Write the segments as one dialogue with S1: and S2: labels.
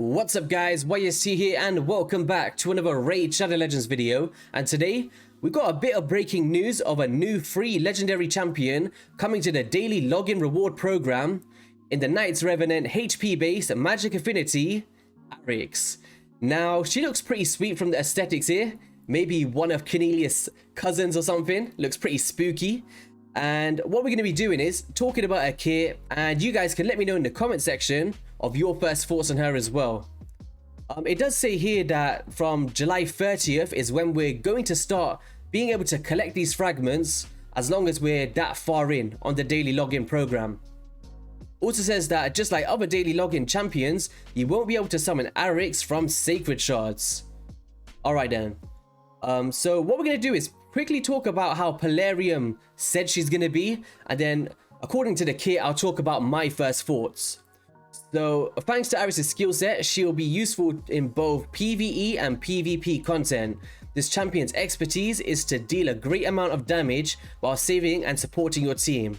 S1: What's up guys, YST here and welcome back to another Raid Shadow Legends video. And today we got a bit of breaking news of a new free legendary champion coming to the daily login reward program in the Knights Revenant HP based magic affinity Arix. Now she looks pretty sweet from the aesthetics here, maybe one of Cornelius' cousins or something, looks pretty spooky. And what we're going to be doing is talking about her kit, and you guys can let me know in the comment section of your first thoughts on her as well. It does say here that from July 30th is when we're going to start being able to collect these fragments as long as we're that far in on the daily login program. Also says that just like other daily login champions, you won't be able to summon Arix from sacred shards. Alright then. So what we're going to do is quickly talk about how Polarium said she's going to be, and then according to the kit I'll talk about my first thoughts. So thanks to Arix's skill set, she'll be useful in both PvE and PvP content. This champion's expertise is to deal a great amount of damage while saving and supporting your team.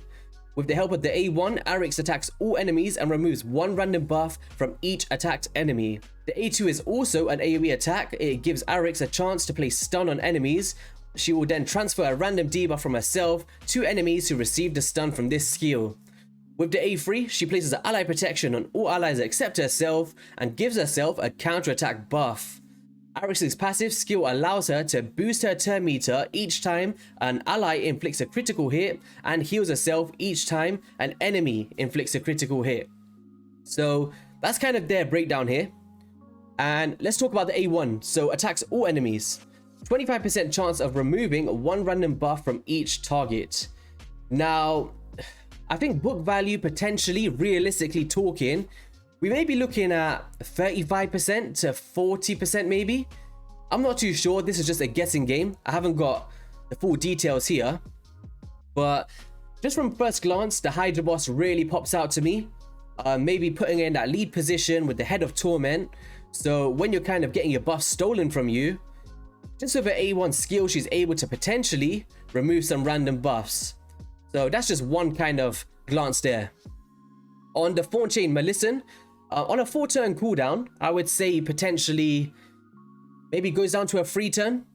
S1: With the help of the A1, Arix attacks all enemies and removes one random buff from each attacked enemy. The A2 is also an AoE attack. It gives Arix a chance to place stun on enemies. She will then transfer a random debuff from herself to enemies who receive the stun from this skill. With the A3, she places an ally protection on all allies except herself and gives herself a counterattack buff. Arix's passive skill allows her to boost her turn meter each time an ally inflicts a critical hit and heals herself each time an enemy inflicts a critical hit. So that's kind of their breakdown here. And let's talk about the A1. So attacks all enemies. 25% chance of removing one random buff from each target. Now, I think book value, potentially, realistically talking, we may be looking at 35% to 40% maybe. I'm not too sure. This is just a guessing game. I haven't got the full details here. But just from first glance, the Hydra boss really pops out to me. Maybe putting her in that lead position with the Head of Torment. So when you're kind of getting your buff stolen from you, just with her A1 skill, she's able to potentially remove some random buffs. So that's just one kind of glance there. On the Thorn Chain Melissan, on a 4-turn cooldown, I would say potentially maybe goes down to a 3-turn,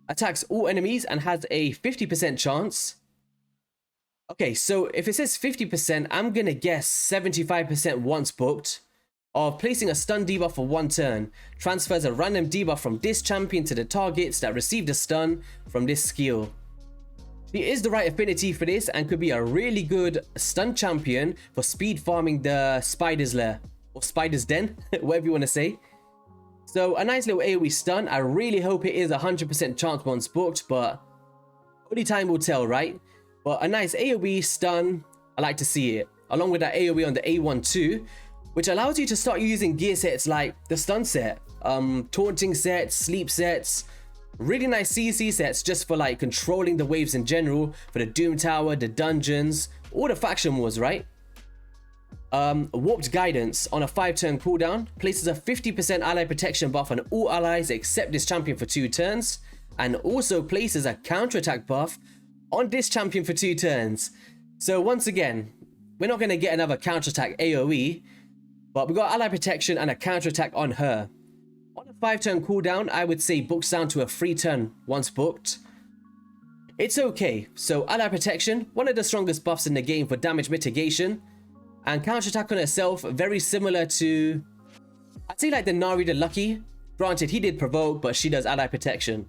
S1: attacks all enemies and has a 50% chance. Okay, so if it says 50%, I'm gonna guess 75% once booked of placing a stun debuff for 1 turn, transfers a random debuff from this champion to the targets that received a stun from this skill. She is the right affinity for this and could be a really good stun champion for speed farming the Spider's Lair, or Spider's Den, whatever you want to say. So a nice little AoE stun. I really hope it is 100% chance once booked, but only time will tell, right? But a nice AoE stun, I like to see it, along with that AoE on the A1 too, which allows you to start using gear sets like the stun set, taunting sets, sleep sets, really nice CC sets just for like controlling the waves in general, for the Doom Tower, the dungeons, all the faction wars, right? Warped Guidance on a 5-turn cooldown places a 50% ally protection buff on all allies except this champion for 2 turns, and also places a counterattack buff on this champion for 2 turns. So once again, we're not going to get another counterattack AoE, but we got ally protection and a counterattack on her. On a 5-turn cooldown, I would say books down to a 3-turn once booked. It's okay. So ally protection, one of the strongest buffs in the game for damage mitigation, and counterattack on herself, very similar to, I'd say like the Nari the Lucky. Granted, he did provoke, but she does ally protection.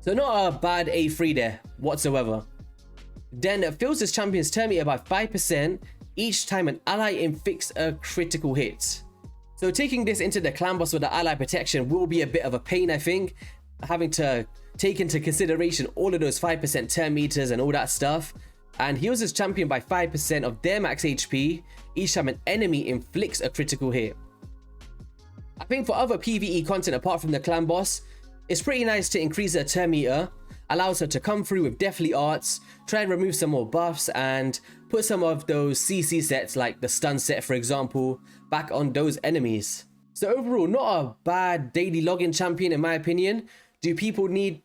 S1: So not a bad A3 there whatsoever. Then it fills this champion's turn meter by 5% each time an ally inflicts a critical hit. So taking this into the clan boss with the ally protection will be a bit of a pain, I think, having to take into consideration all of those 5% turn meters and all that stuff, and heals his champion by 5% of their max HP each time an enemy inflicts a critical hit. I think for other PvE content apart from the clan boss, it's pretty nice to increase her turn meter, allows her to come through with Deathly Arts, try and remove some more buffs, and put some of those CC sets like the stun set for example back on those enemies. So overall, not a bad daily login champion in my opinion. Do people need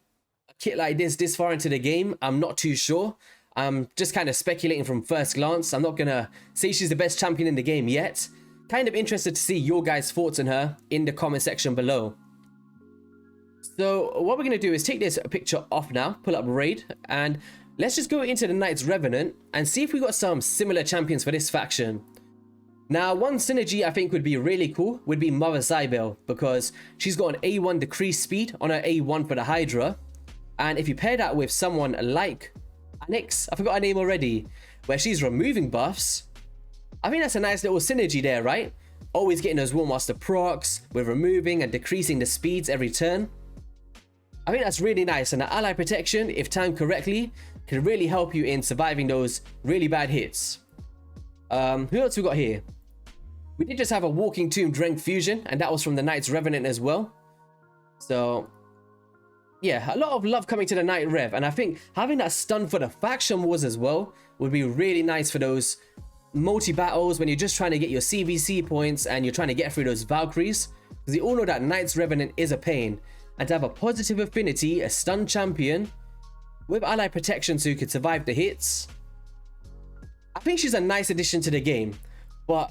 S1: a kit like this far into the game? I'm not too sure. I'm just kind of speculating from first glance. I'm not gonna say she's the best champion in the game yet, kind of interested to see your guys' thoughts on her in the comment section below. So what we're going to do is take this picture off now, pull up Raid, and let's just go into the Knights Revenant and see if we got some similar champions for this faction. Now, one synergy I think would be really cool would be Mother Cybele, because she's got an A1 decreased speed on her A1 for the Hydra. And if you pair that with someone like Arix, I forgot her name already, where she's removing buffs, I think that's a nice little synergy there, right? Always getting those War Master procs with removing and decreasing the speeds every turn. I think that's really nice, and the ally protection, if timed correctly, can really help you in surviving those really bad hits. Who else we got here? We did just have a Walking Tomb Drenk fusion, and that was from the Knights Revenant as well. So yeah, a lot of love coming to the Knight Rev, and I think having that stun for the faction wars as well would be really nice for those multi-battles when you're just trying to get your CVC points and you're trying to get through those Valkyries. Because you all know that Knights Revenant is a pain, and to have a positive affinity, a stun champion with ally protection so you could survive the hits, I think she's a nice addition to the game. But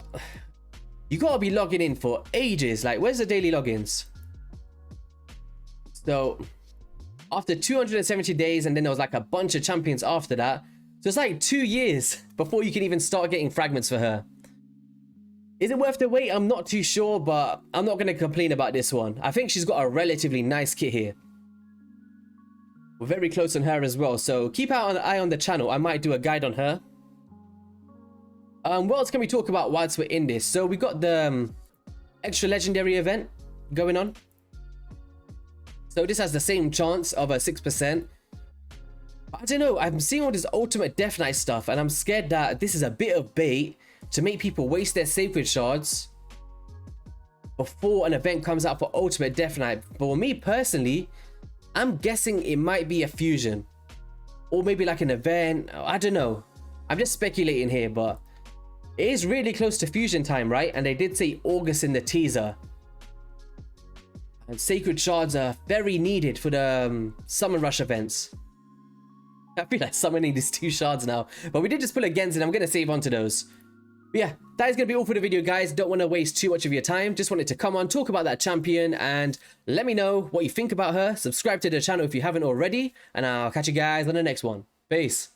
S1: you gotta be logging in for ages. Like, where's the daily logins? So after 270 days, and then there was like a bunch of champions after that, so it's like 2 years before you can even start getting fragments for her. Is it worth the wait? I'm not too sure, but I'm not going to complain about this one. I think she's got a relatively nice kit here. We're very close on her as well, so keep an eye on the channel. I might do a guide on her. What else can we talk about whilst we're in this? So we got the extra legendary event going on. So this has the same chance of a 6%. I don't know, I'm seeing all this ultimate Death Knight stuff, and I'm scared that this is a bit of bait to make people waste their sacred shards before an event comes out for ultimate Death Knight. But for me personally, I'm guessing it might be a fusion, or maybe like an event. I don't know, I'm just speculating here, but it is really close to fusion time, right? And they did say August in the teaser. And sacred shards are very needed for the summon rush events. I feel like summoning these 2 shards now, but we did just pull against, and I'm going to save on to those. But yeah, that is going to be all for the video, guys. Don't want to waste too much of your time. Just wanted to come on, talk about that champion, and let me know what you think about her. Subscribe to the channel if you haven't already, and I'll catch you guys on the next one. Peace.